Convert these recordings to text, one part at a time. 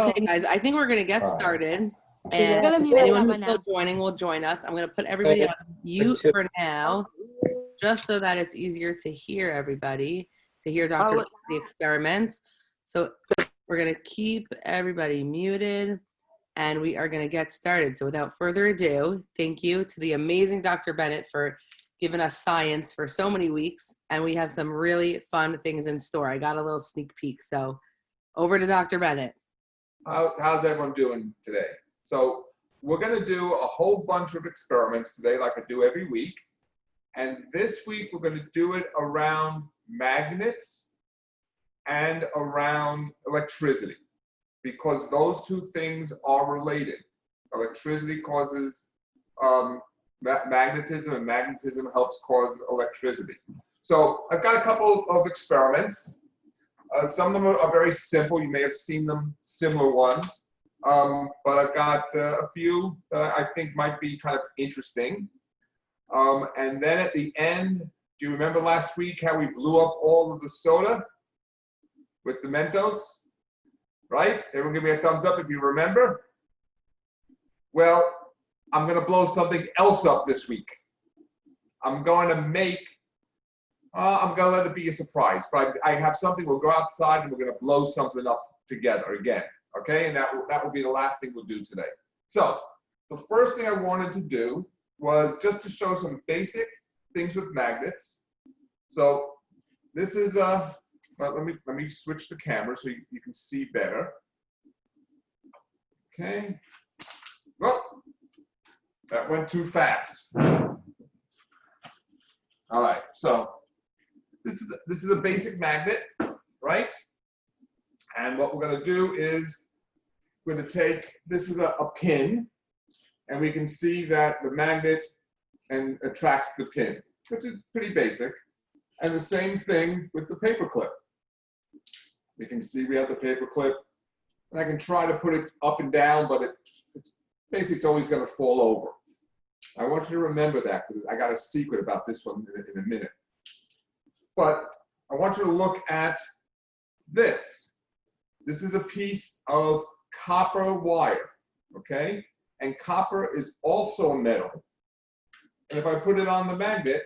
Okay, guys, I think we're going to get started. And if anyone who's still joining will join us. I'm going to put everybody on mute for now, just so that it's easier to hear everybody, to hear Dr. the experiments. So we're going to keep everybody muted, and we are going to get started. So without further ado, thank you to the amazing Dr. Bennett for giving us science for so many weeks, and we have some really fun things in store. I got a little sneak peek, so over to Dr. Bennett. How's everyone doing today? So we're going to do a whole bunch of experiments today, like I do every week. And this week we're going to do it around magnets and around electricity, because those two things are related. Electricity causes magnetism, and magnetism helps cause electricity. So I've got a couple of experiments. Some of them are very simple. You may have seen them, similar ones. But I've got a few that I think might be kind of interesting. And then at the end, do you remember last week how we blew up all of the soda with the Mentos? Right? Everyone give me a thumbs up if you remember. Well, I'm going to blow something else up this week. I'm going to let it be a surprise, but I have something. We'll go outside and we're going to blow something up together again. Okay, and that will be the last thing we'll do today. So the first thing I wanted to do was just to show some basic things with magnets. So this is let me switch the camera so you can see better. Okay. Well, that went too fast. All right. So this is a basic magnet, right? And what we're going to do is we're going to take, this is a pin, and we can see that the magnet attracts the pin, which is pretty basic. And the same thing with the paper clip. We can see we have the paper clip, and I can try to put it up and down, but it's always going to fall over. I want you to remember that, because I got a secret about this one in a minute. But I want you to look at this. This is a piece of copper wire, okay? And copper is also a metal. And if I put it on the magnet,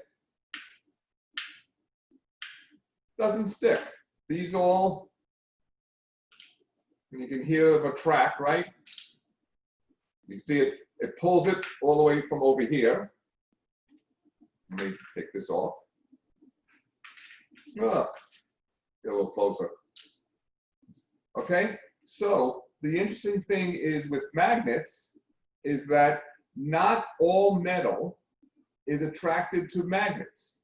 it doesn't stick. These all, and you can hear them attract, right? You can see it pulls it all the way from over here. Let me take this off. Get a little closer. Okay, so the interesting thing is with magnets is that not all metal is attracted to magnets.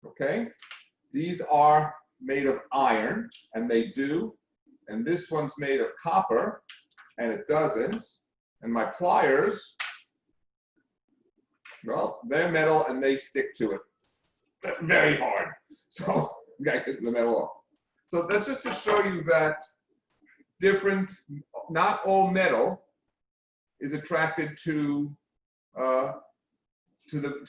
Okay, these are made of iron, and they do, and this one's made of copper, and it doesn't. And my pliers, well, they're metal and they stick to it. That's very hard. So I got to get the metal off. So that's just to show you that not all metal is attracted to a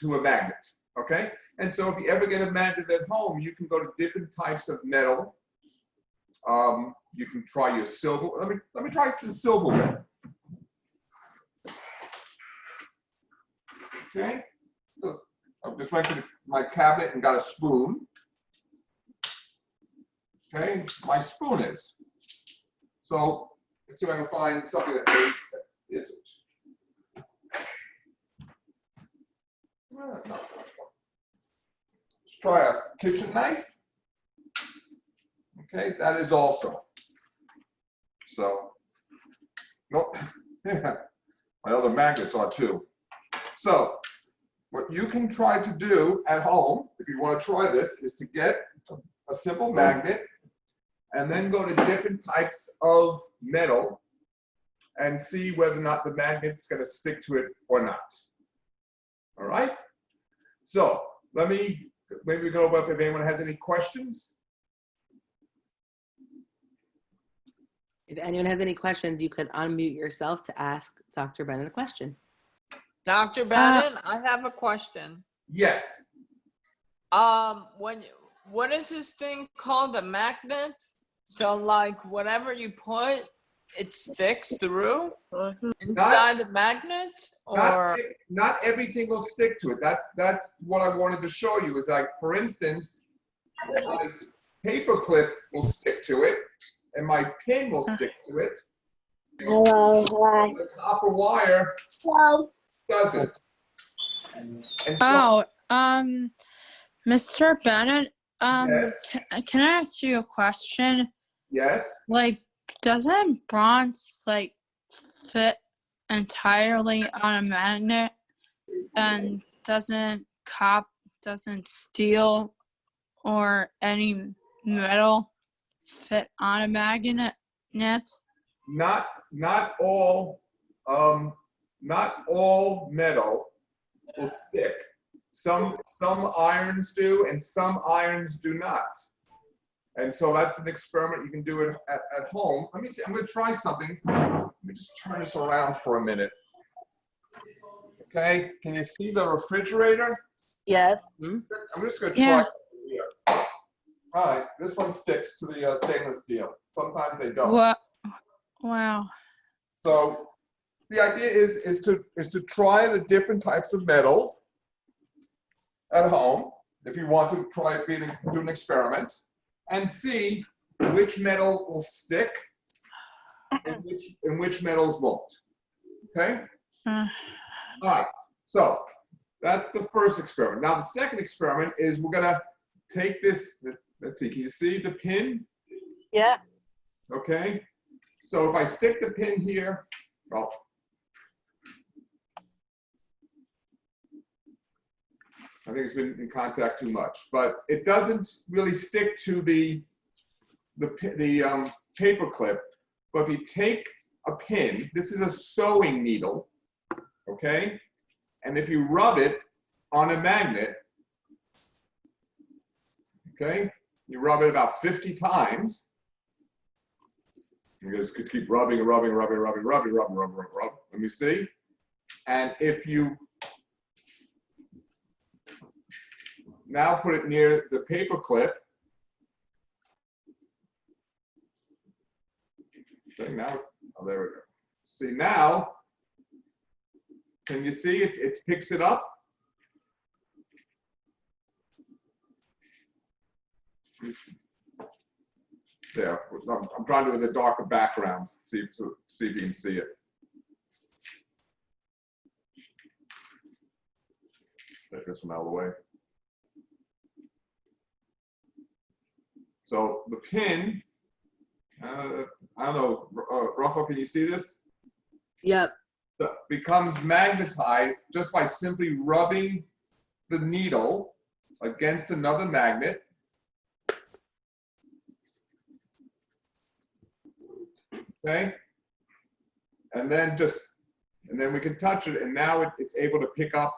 magnet. Okay? And so if you ever get a magnet at home, you can go to different types of metal. You can try your silver. Let me try the silverware. Okay? So I just went to my cabinet and got a spoon. Okay, my spoon is. So let's see if I can find something that isn't. No. Let's try a kitchen knife. Okay, that is also. So, nope. My other magnets are too. So, what you can try to do at home, if you want to try this, is to get a simple magnet and then go to different types of metal and see whether or not the magnet's going to stick to it or not. All right? So, maybe we go up if anyone has any questions. If anyone has any questions, you could unmute yourself to ask Dr. Bennett a question. Dr. Bennett, I have a question. Yes. What is this thing called, a magnet? So like whatever you put it sticks through inside the magnet, or not everything will stick to it. That's what I wanted to show you. Is like, for instance, my paper clip will stick to it, and my pin will stick to it. The copper wire doesn't. And so, Mr. Bennett, yes, can I ask you a question? yes. Like, doesn't bronze like fit entirely on a magnet, and doesn't steel or any metal fit on a magnet? Not all metal will stick. Some irons do, and some irons do not. And so that's an experiment you can do it at home. Let me see. I'm going to try something. Let me just turn this around for a minute. Okay. Can you see the refrigerator? Yes. I'm just going to try something here. All right. This one sticks to the stainless steel. Sometimes they don't. What? Wow. So the idea is to try the different types of metal at home, if you want to try do an experiment, and see which metal will stick and which metals won't. Okay? All right. So that's the first experiment. Now the second experiment is we're gonna take this. Let's see. Can you see the pin? Yeah. Okay. So if I stick the pin here, well, I think it's been in contact too much, but it doesn't really stick to the paper clip. But if you take a pin, this is a sewing needle, okay? And if you rub it on a magnet, okay, you rub it about 50 times. You just could keep rubbing. Let me see. And if you now put it near the paper clip, okay, now, oh, there we go. See now, can you see it picks it up? There, I'm trying to do with a darker background, see if you can see it. Take this one out of the way. So the pin, I don't know, Rachel, can you see this? Yep. Becomes magnetized just by simply rubbing the needle against another magnet. Okay, and then we can touch it, and now it's able to pick up.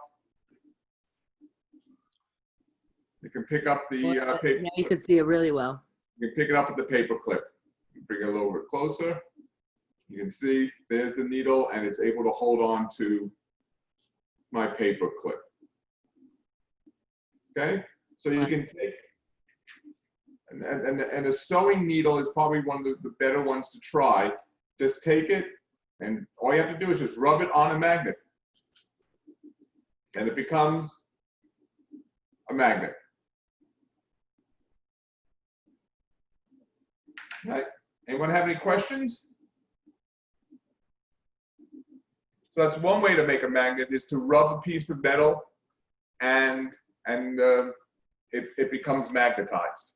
You can pick up the paper. Now you can see it really well. You can pick it up with the paper clip. You bring it a little bit closer. You can see there's the needle, and it's able to hold on to my paper clip. Okay, so you can take, and a sewing needle is probably one of the better ones to try. Just take it, and all you have to do is just rub it on a magnet, and it becomes a magnet. All right. Anyone have any questions? So that's one way to make a magnet, is to rub a piece of metal, and it becomes magnetized.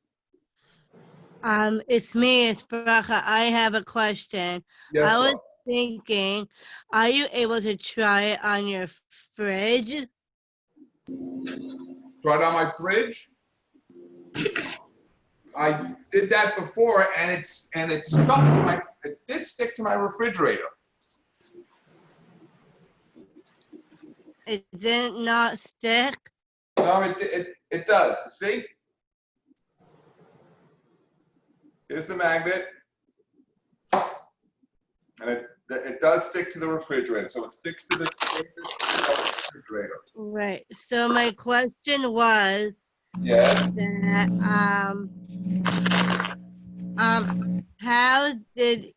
It's me, it's Bracha. I have a question. Yes, I was Bob. thinking, are you able to try it on your fridge? Try it on my fridge. I did that before, and it stuck to my. It did stick to my refrigerator. It did not stick? No, it does. See? Here's the magnet, and it does stick to the refrigerator. So it sticks to this refrigerator. Right. So my question was Yes. that how did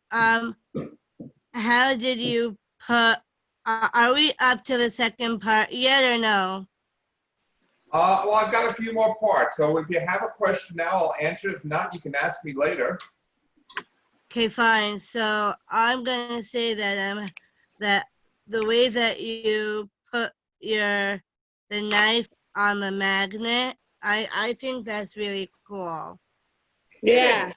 how did you put, are we up to the second part yet or no? Well, I've got a few more parts, so if you have a question now, I'll answer it. If not, you can ask me later. Okay, fine. So I'm gonna say that that the way that you put the knife on the magnet, I think that's really cool. Yeah,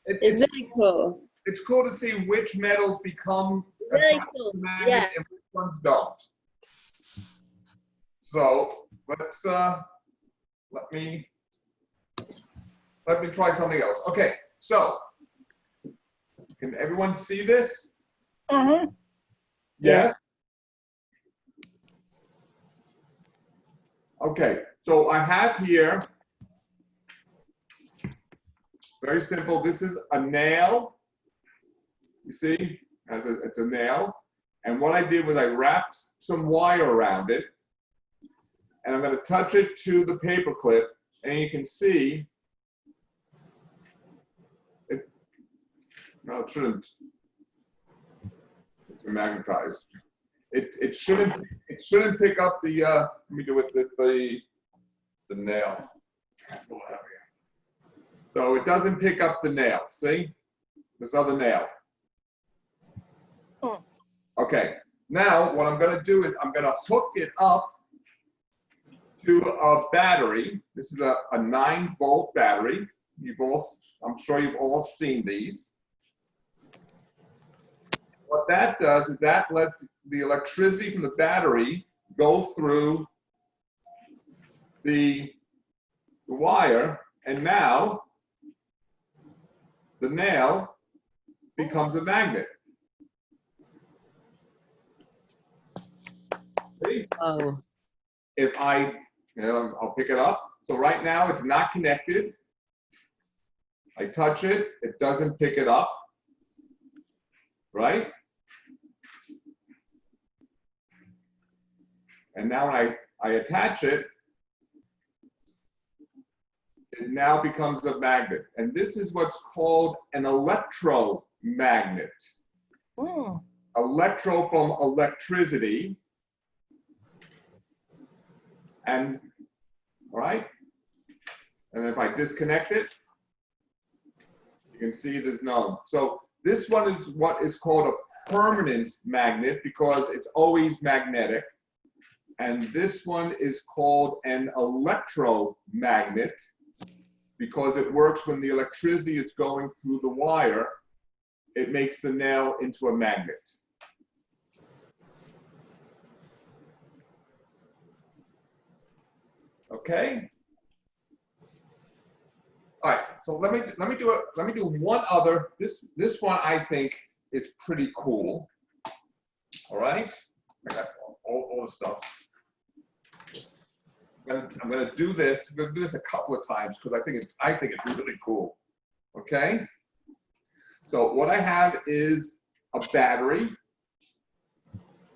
it's very cool. It's cool to see which metals become Very attracted cool. to magnets Yeah. and which ones don't. So let's let me try something else. Okay, so can everyone see this? Yes. Okay, so I have here, very simple. This is a nail. You see, it's a nail. And what I did was I wrapped some wire around it, and I'm going to touch it to the paper clip, and you can see it. No, it shouldn't. It's magnetized. It shouldn't pick up the. Let me do it with the nail. It's a little heavier. So it doesn't pick up the nail. See, this other nail. Okay. Now what I'm going to do is I'm going to hook it up to a battery. This is a 9-volt battery. I'm sure you've all seen these. What that does is that lets the electricity from the battery go through the wire, and now the nail becomes a magnet. See? Oh. If I'll pick it up. So right now it's not connected. I touch it, it doesn't pick it up, right? And now when I attach it, it now becomes a magnet. And this is what's called an electromagnet. Electro from electricity. And, all right? And if I disconnect it, you can see there's no. So this one is what is called a permanent magnet because it's always magnetic. And this one is called an electromagnet because it works when the electricity is going through the wire. It makes the nail into a magnet. Okay. All right. So let me do one other. This one I think is pretty cool. All right. I got all the stuff. I'm gonna do this. I'm gonna do this a couple of times because I think it's really cool. Okay. So what I have is a battery.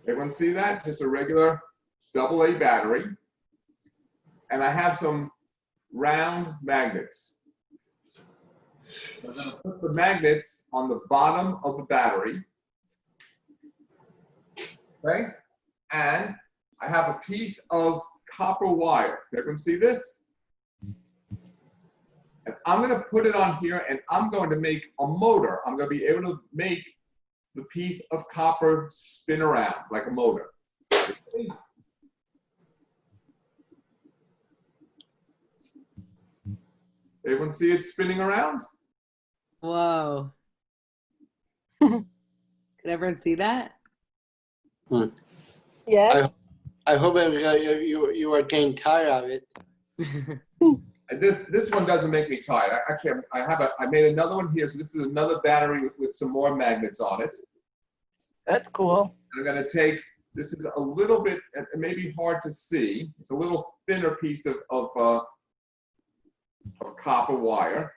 Everyone see that? Just a regular AA battery. And I have some round magnets. I'm going to put the magnets on the bottom of the battery. Okay? And I have a piece of copper wire. Everyone see this? And I'm going to put it on here and I'm going to make a motor. I'm going to be able to make the piece of copper spin around like a motor. Everyone see it spinning around? Whoa. Can everyone see that? Yes. I hope you are getting tired of it. And this one doesn't make me tired. Actually, I made another one here. So this is another battery with some more magnets on it. That's cool. And I'm going to take, this is a little bit, it may be hard to see. It's a little thinner piece of copper wire.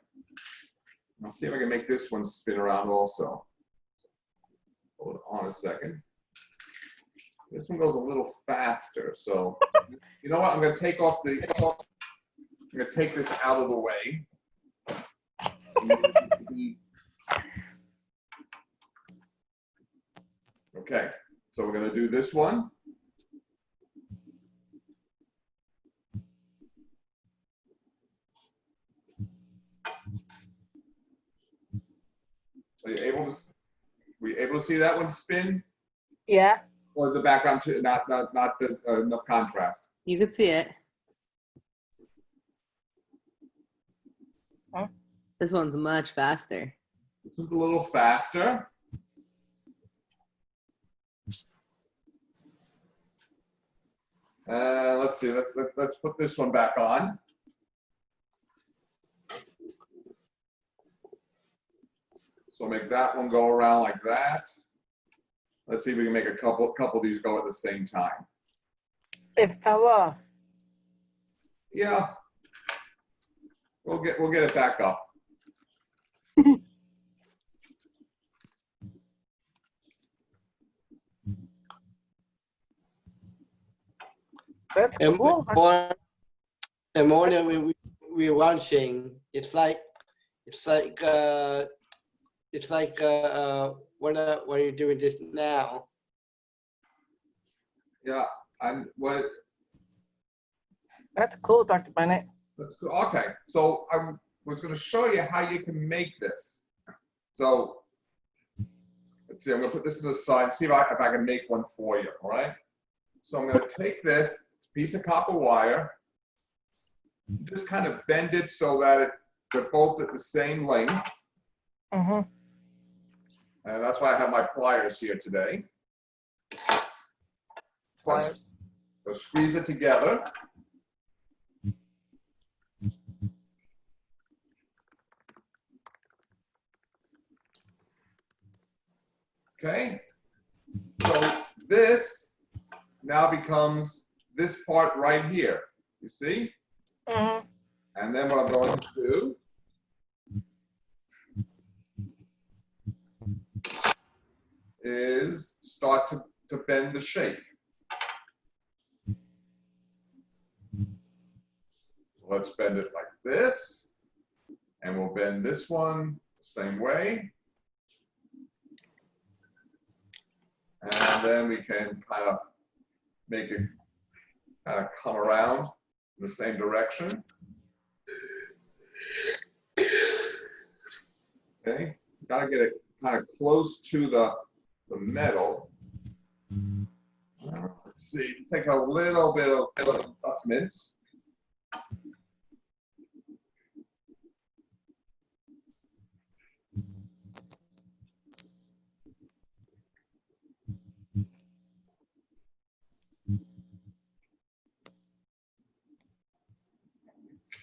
I'll see if I can make this one spin around also. Hold on a second. This one goes a little faster, so you know what? I'm going to take off the. I'm going to take this out of the way. Okay, so we're going to do this one. Are you able to? Were you able to see that one spin? Yeah. Or is the background too, not enough contrast? You could see it. Huh? This one's much faster. This one's a little faster. Let's see. Let's put this one back on. So make that one go around like that. Let's see if we can make a couple of these go at the same time. It fell off. Yeah. We'll get it back up. That's And cool. more than we watching, what are you doing this now? Yeah. That's cool, Dr. Bennett. That's good. Okay. So I was going to show you how you can make this. So let's see. I'm going to put this to the side. See if I can make one for you. All right. So I'm going to take this piece of copper wire, just kind of bend it so that they're both at the same length. Mm-hmm. And that's why I have my pliers here today. Pliers. So squeeze it together. Okay. So this now becomes this part right here. You see? Mm-hmm. And then what I'm going to do is start to bend the shape. Let's bend it like this. And we'll bend this one the same way. And then we can kind of make it kind of come around in the same direction. Okay, got to get it kind of close to the metal. Let's see, it takes a little bit of adjustments.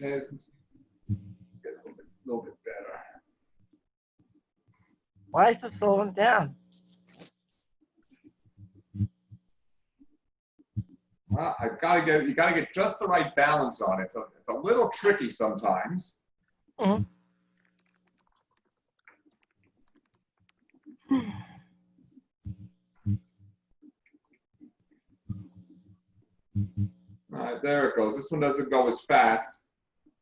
Okay, get a little bit better. Why is this slowing down? Well, you gotta get just the right balance on it. It's a little tricky sometimes. Mm-hmm. All right, there it goes. This one doesn't go as fast,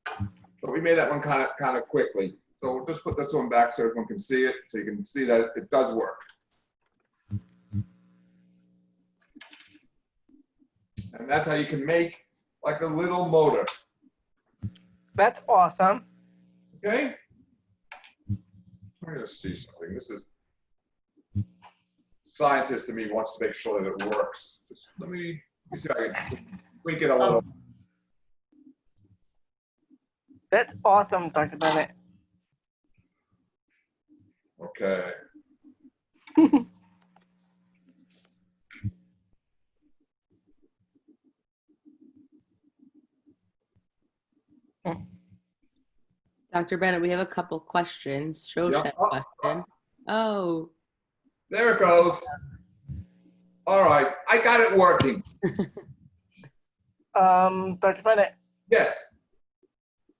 but we made that one kind of quickly. So we'll just put this one back so everyone can see it, so you can see that it does work. And that's how you can make like a little motor. That's awesome. Okay. Let me just see something. This is scientist to me wants to make sure that it works. Just let me see if I can tweak it a little. That's awesome, Dr. Bennett. Okay. Dr. Bennett, we have a couple questions. Show Yeah. chat question. Oh. There it goes. All right, I got it working. Dr. Bennett, Yes,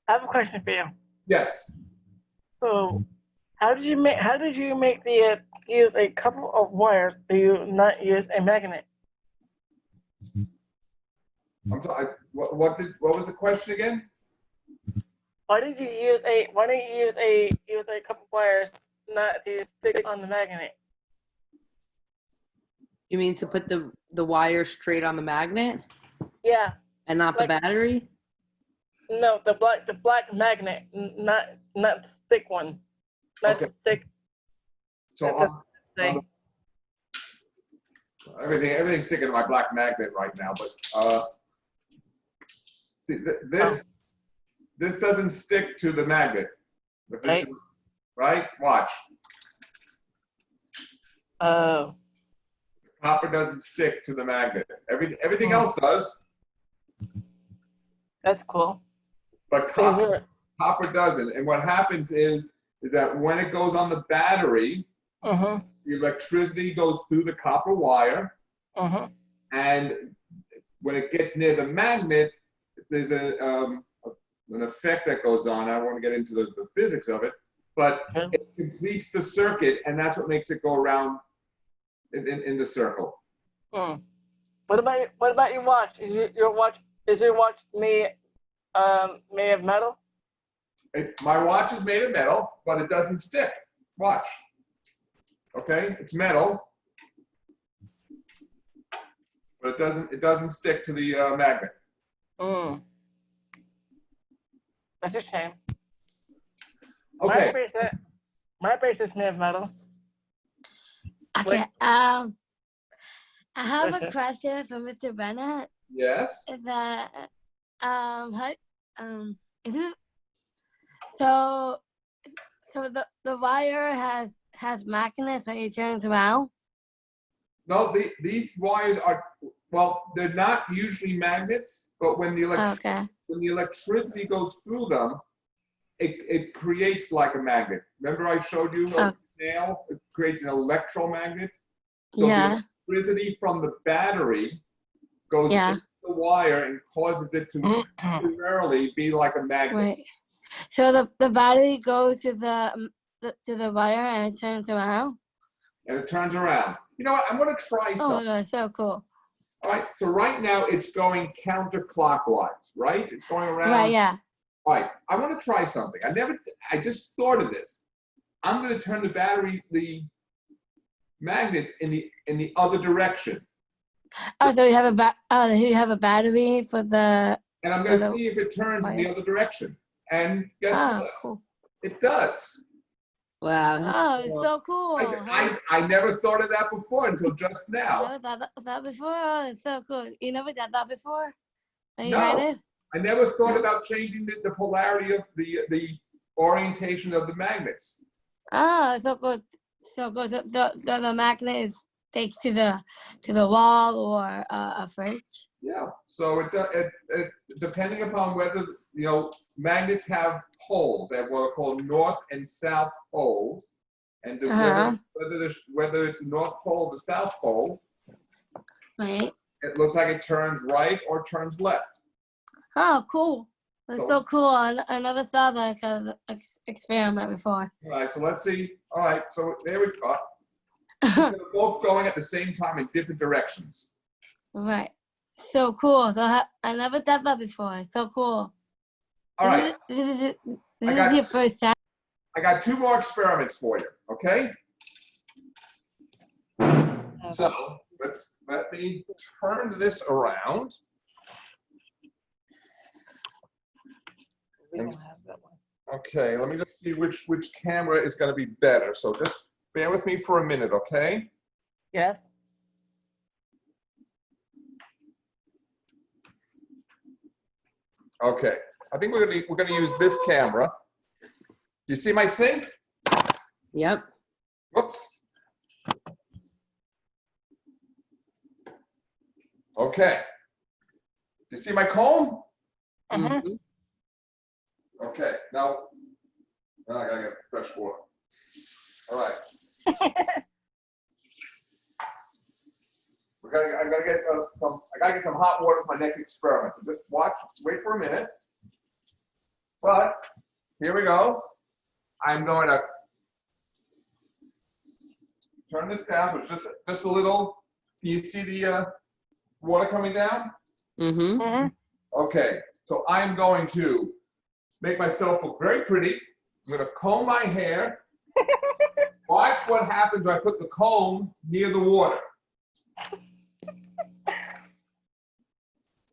I have a question for you. yes. So, how did you make use a couple of wires? Do you not use a magnet? I'm sorry. What was the question again? Why did you use a couple of wires not to stick it on the magnet? You mean to put the wire straight on the magnet Yeah. and not the battery? No, the black magnet, not the stick one. Not Okay. the stick. So thing. everything's sticking to my black magnet right now, but see this doesn't stick to the magnet. But this is, right? Watch. Oh. Copper doesn't stick to the magnet. Everything else does, That's cool. but copper doesn't. And what happens is that when it goes on the battery, the electricity goes through the copper wire, and when it gets near the magnet, there's an effect that goes on. I don't want to get into the physics of it, but it completes the circuit, and that's what makes it go around in the circle. What about your watch? Is your watch made of metal? My watch is made of metal, but it doesn't stick. Watch. Okay, it's metal, but it doesn't stick to the magnet. That's a shame. Okay. My bracelet's made of metal. Okay. I have a question for Mr. Bennett. Yes. That is it, so the wire has magnets when it turns around? No, these wires are, well, they're not usually magnets, but when the electricity goes through them, it creates like a magnet. Remember I showed you a nail? It creates an electromagnet. So the electricity from the battery goes into the wire and causes it to temporarily be like a magnet. Right. So the battery goes to the wire and it turns around? And it turns around. You know what? I'm going to try something. Oh my God, so cool. All right. So right now it's going counterclockwise, right? It's going around. Right, yeah. All right. I want to try something. I just thought of this. I'm going to turn the magnets in the other direction. Oh, so you have a battery for the. And I'm going to see if it turns in the other direction. And guess what? Cool. It does. Wow. It's so cool. I never thought of that before until just now. Never thought that before. Oh, it's so cool. You never did that before? You No, had it? I never thought about changing the polarity of the orientation of the magnets. Oh, so good. So good. The magnet sticks to the wall or a fridge. Yeah. So it depending upon whether magnets have poles. They have what are called north and south poles, and whether it's the north pole or the south pole, right? It looks like it turns right or turns left. Oh, cool. That's so cool. I never saw that kind of experiment before. All right, so let's see. All right, so there we go. They're both going at the same time in different directions. Right. So cool. So I never done that before. So cool. All right. This is your first time. I got 2 more experiments for you, okay? So let me turn this around. Okay, let me just see which camera is going to be better. So just bear with me for a minute, okay? Yes. Okay, I think we're gonna use this camera. You see my sink? Yep. Whoops. Okay. You see my comb? Mm-hmm. Okay. Now I gotta get fresh water. All right. I gotta get some hot water for my next experiment. So just wait for a minute. But here we go. I'm going to turn this down. So just a little. Do you see the water coming down? Mm-hmm. Okay. So I'm going to make myself look very pretty. I'm going to comb my hair. Watch what happens when I put the comb near the water.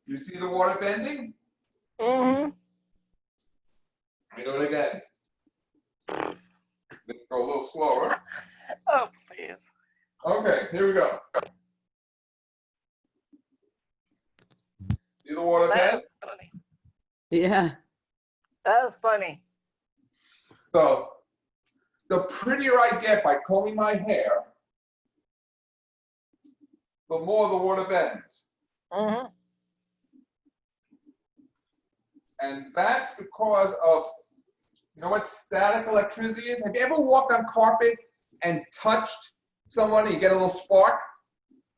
You see the water bending? Mm-hmm. Let me do it again. Let's go a little slower. Oh, please. Okay, here we go. See the water That bend? was funny. Yeah. That was funny. So, the prettier I get by combing my hair, the more the water bends. Mm-hmm. And that's because of, you know what static electricity is? Have you ever walked on carpet and touched someone and you get a little spark?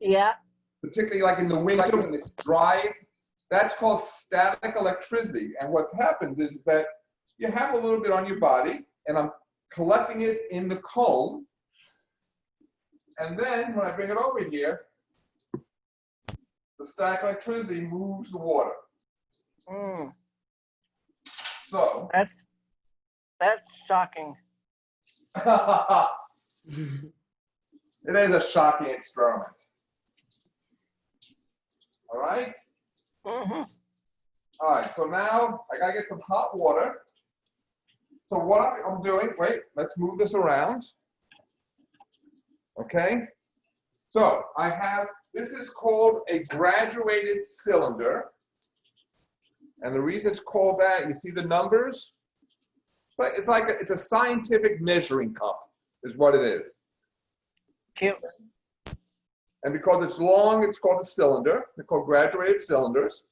Yeah. Particularly like in the winter when it's dry. That's called static electricity. And what happens is that you have a little bit on your body, and I'm collecting it in the comb. And then when I bring it over here, the static electricity moves the water. Mm. So That's shocking. it is a shocking experiment. All right? Mm-hmm. All right, so now I gotta get some hot water. So what I'm doing, wait, let's move this around. Okay? So I have, this is called a graduated cylinder. And the reason it's called that, you see the numbers? But it's a scientific measuring cup, is what it is. Cute. And because it's long, it's called a cylinder. They're called graduated cylinders.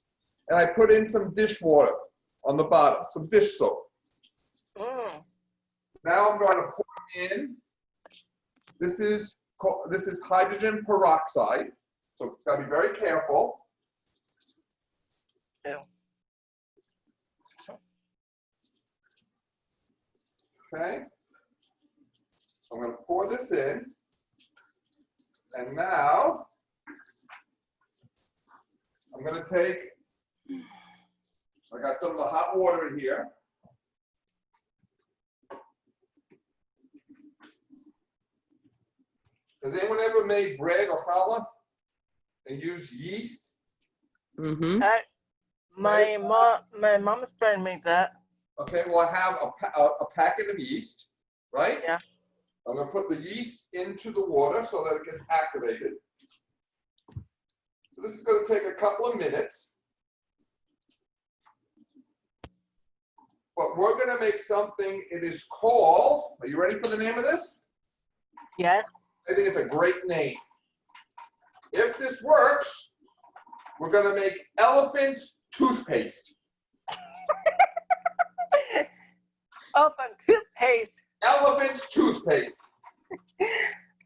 And I put in some dishwater on the bottom, some dish soap. Mm. Now I'm going to pour in. This is hydrogen peroxide, so you've got to be very careful. Yeah. Okay. I'm going to pour this in. And now I'm going to take, I got some of the hot water in here. Has anyone ever made bread or challah and used yeast? Mm-hmm. My mom's friend made that. Okay, well I have a packet of yeast, right? Yeah. I'm going to put the yeast into the water so that it gets activated. So this is going to take a couple of minutes. But we're going to make something, it is called, are you ready for the name of this? Yes. I think it's a great name. If this works, we're going to make elephant's toothpaste. Open toothpaste. Elephant's toothpaste.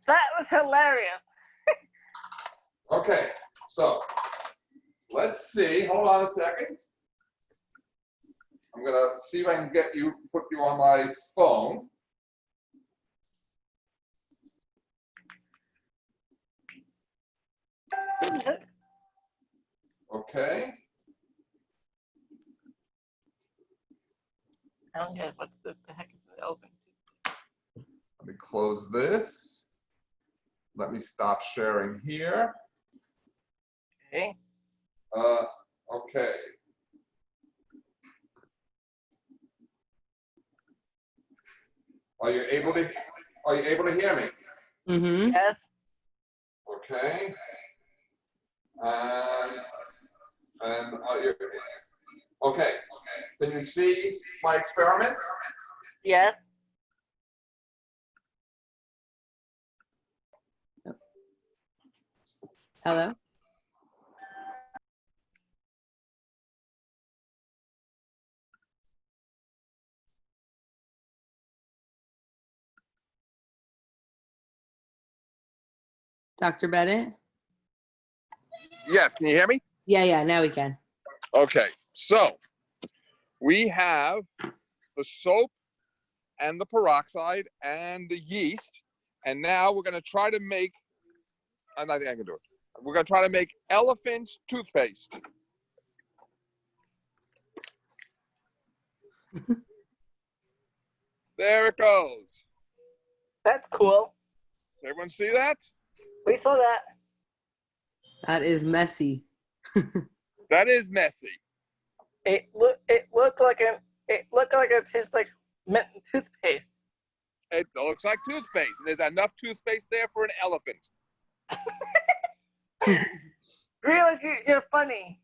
That was hilarious. Okay, so let's see. Hold on a second. I'm going to see if I can put you on my phone. Okay. I don't get what the heck is the elephant? Let me close this. Let me stop sharing here. Okay. Okay. Are you able to hear me? Mm-hmm. Yes. Okay. And okay. Can you see my experiments? Yes. Hello? Dr. Bennett? Yes, can you hear me? Yeah, now we can. Okay, so we have the soap and the peroxide and the yeast, and now we're going to try to make, I think I can do it. We're going to try to make elephant's toothpaste. There it goes. That's cool. Everyone see that? We saw that. That is messy. That is messy. It looked like it tastes like mint toothpaste. It looks like toothpaste. And there's enough toothpaste there for an elephant. Realize you're funny.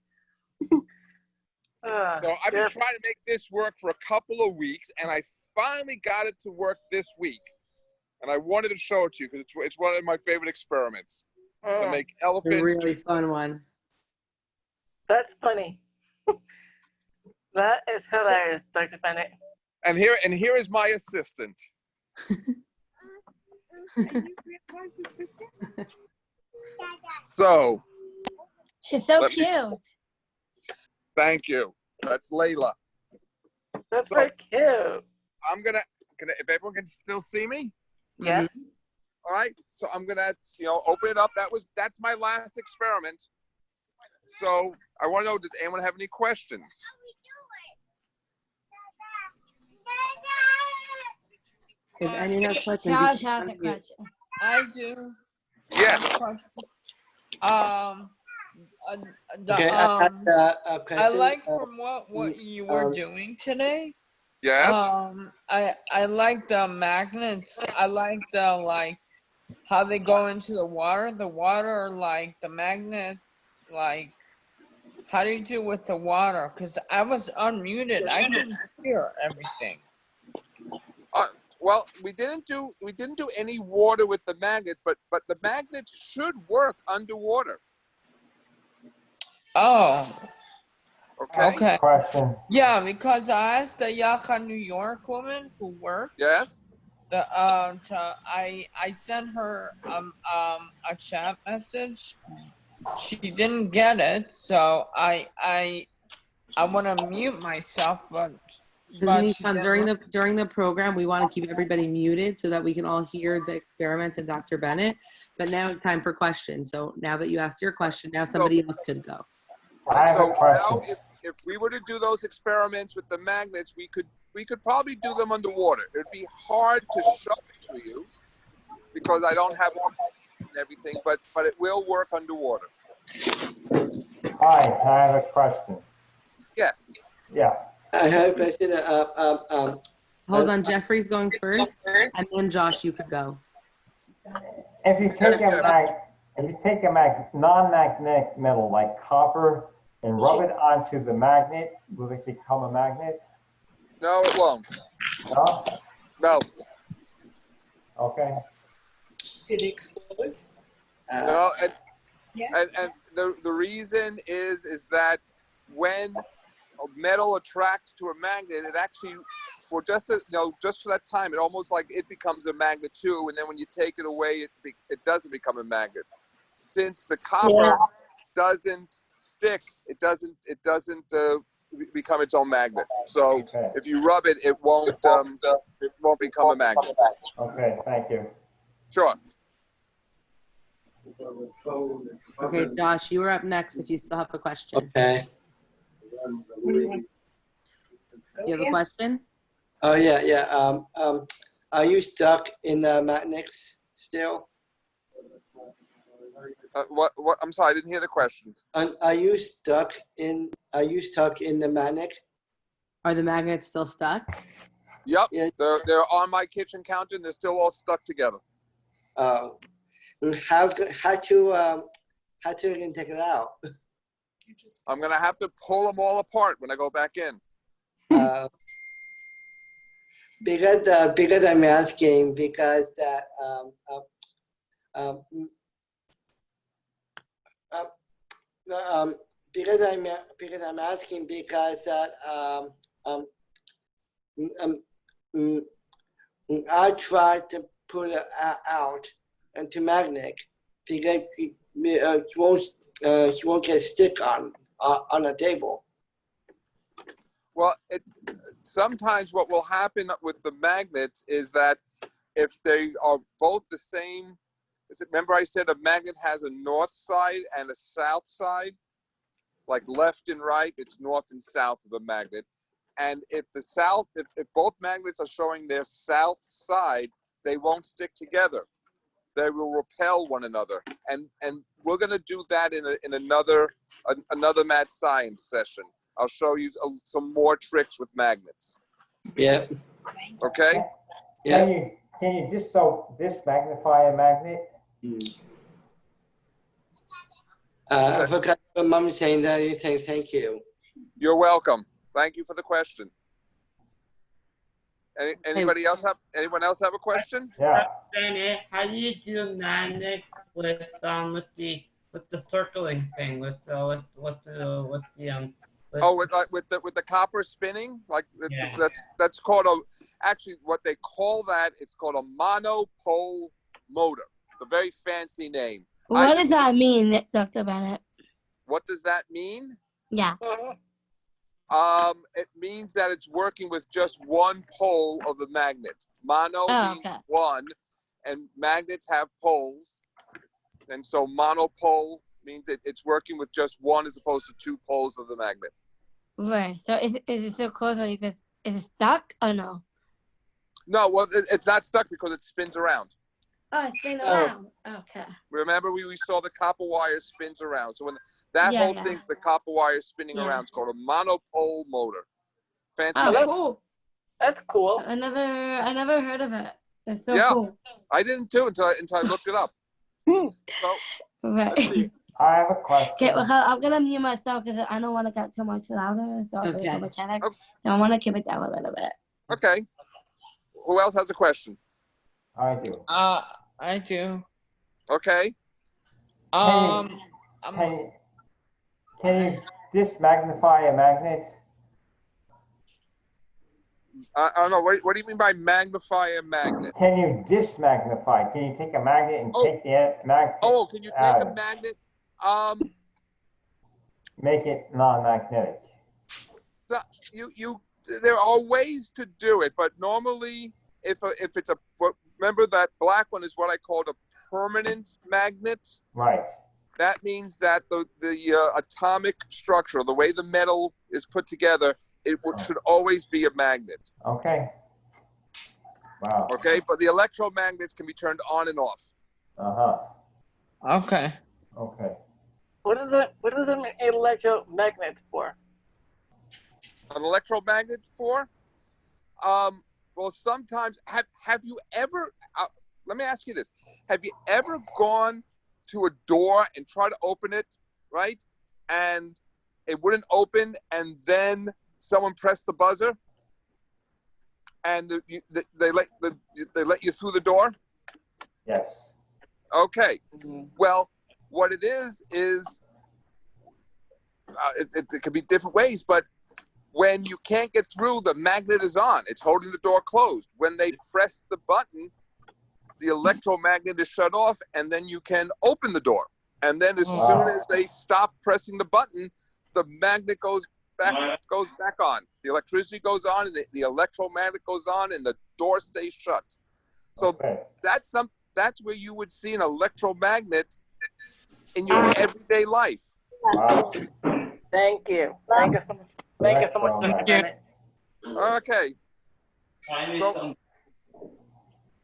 So I've been trying to make this work for a couple of weeks, and I finally got it to work this week. And I wanted to show it to you because it's one of my favorite experiments to make elephants. A really fun one. That's funny. That is hilarious, Dr. Bennett. And here is my assistant. So. She's so cute. Thank you. That's Layla. That's very cute. I'm gonna if everyone can still see me. Yes. All right. So I'm gonna open it up. That's my last experiment. So I want to know, does anyone have any questions? If anyone has questions, Josh has a question. I do. Yes. Okay, I had a question. I like from what you were doing today. Yes. I like the magnets. I like the how they go into the water. The water, like the magnet, like how do you do with the water? Because I was unmuted. I couldn't hear everything. Well, we didn't do any water with the magnets, but the magnets should work underwater. Oh. Okay. Question. Yeah, because I asked the Yachad New York woman who worked. Yes. I sent her a chat message. She didn't get it, so I want to mute myself, but during the program, we want to keep everybody muted so that we can all hear the experiments of Dr. Bennett. But now it's time for questions. So now that you asked your question, now somebody else could go. So now, if we were to do those experiments with the magnets, we could probably do them underwater. It'd be hard to show it to you because I don't have all the techniques and everything, but it will work underwater. Hi, I have a question. Yes. Yeah. I have a question. Hold on, Jeffrey's going first, and then Josh, you could go. If you take a non-magnetic metal like copper and rub it onto the magnet, will it become a magnet? No, it won't. No? No. Okay. Did it explode? No, and the reason is that when a metal attracts to a magnet, it actually, for just for that time, it almost like it becomes a magnet too, and then when you take it away, it doesn't become a magnet. Since the copper doesn't stick, it doesn't become its own magnet. So if you rub it, it won't become a magnet. Okay, thank you. Sure. Okay, Josh, you were up next if you still have a question. Okay. You have a question? Oh yeah. Are you stuck in the magnets still? What? I'm sorry, I didn't hear the question. Are you stuck in the magnet? Are the magnets still stuck? Yep. Yeah. They're on my kitchen counter and they're still all stuck together. How to take it out? I'm gonna have to pull them all apart when I go back in. Because I'm asking because because I'm asking because I tried to pull it out into magnet because she won't get stick on the table. Well, sometimes what will happen with the magnets is that if they are both the same, remember I said a magnet has a north side and a south side, like left and right, it's north and south of the magnet. And if both magnets are showing their south side, they won't stick together. they will repel one another. And we're going to do that in another math science session. I'll show you some more tricks with magnets. Yeah. Okay? Yeah. Can you just dismagnify a magnet? I forgot what Mom saying that. You say thank you. You're welcome. Thank you for the question. Anyone else have a question? Yeah. Bennett, how do you do magnet with the circling thing with the With the copper spinning, Yeah. that's called actually what they call that. It's called a monopole motor. The very fancy name. What does that mean, Dr. Bennett? What does that mean? Yeah. It means that it's working with just one pole of the magnet. Mono means one, and magnets have poles, and so monopole means it's working with just one as opposed to two poles of the magnet. Right. So is it so close that is it stuck or no? No, well, it's not stuck because it spins around. Oh, it's spinning around. Okay. Remember, we saw the copper wire spins around. So when that whole thing, the copper wire spinning around, it's called a monopole motor. Fancy name. Cool. That's cool. I never heard of it. It's so cool. I didn't too until I looked it up. So, Right. let's see. I have a question. Okay, well, I'm gonna mute myself because I don't want to get too much louder. So I'm gonna my channel. So I want to keep it down a little bit. Okay. Who else has a question? I do. I do. Okay. Can you dismagnify a magnet? I don't know. What do you mean by magnify a magnet? Can you dismagnify? Can you take a magnet and take the magnet? Oh, can you take a magnet? Make it non-magnetic. There are ways to do it, but normally, if it's remember that black one is what I called a permanent magnet. Right. That means that the atomic structure, the way the metal is put together, should always be a magnet. Okay. Wow. Okay, but the electromagnets can be turned on and off. Okay. Okay. What is an electromagnet for? An electromagnet for? Well, sometimes have you ever? Let me ask you this: have you ever gone to a door and tried to open it, right? And it wouldn't open, and then someone pressed the buzzer, and they let you through the door? Yes. Okay. Well, what it is it could be different ways, but when you can't get through, the magnet is on. It's holding the door closed. When they press the button, the electromagnet is shut off, and then you can open the door. And then as soon as they stop pressing the button, the magnet goes back on. The electricity goes on, and the electromagnet goes on, and the door stays shut. So that's where you would see an electromagnet in your everyday life. Wow. Thank you. Thank you so much. Thank you so much, Dr. Bennett. Okay. So,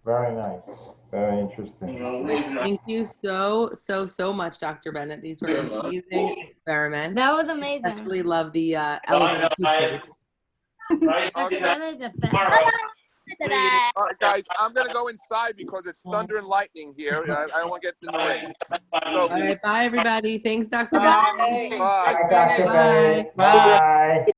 very nice. Very interesting. Thank you so much, Dr. Bennett. These were amazing experiments. That was amazing. I especially love the LED toothpaste. Okay. All right, guys, I'm going to go inside because it's thunder and lightning here. I don't want to get in the rain. So, all right, bye, everybody. Thanks, Dr. Bye. Bennett. Bye. Bye, Dr. Bennett. Bye. Bye.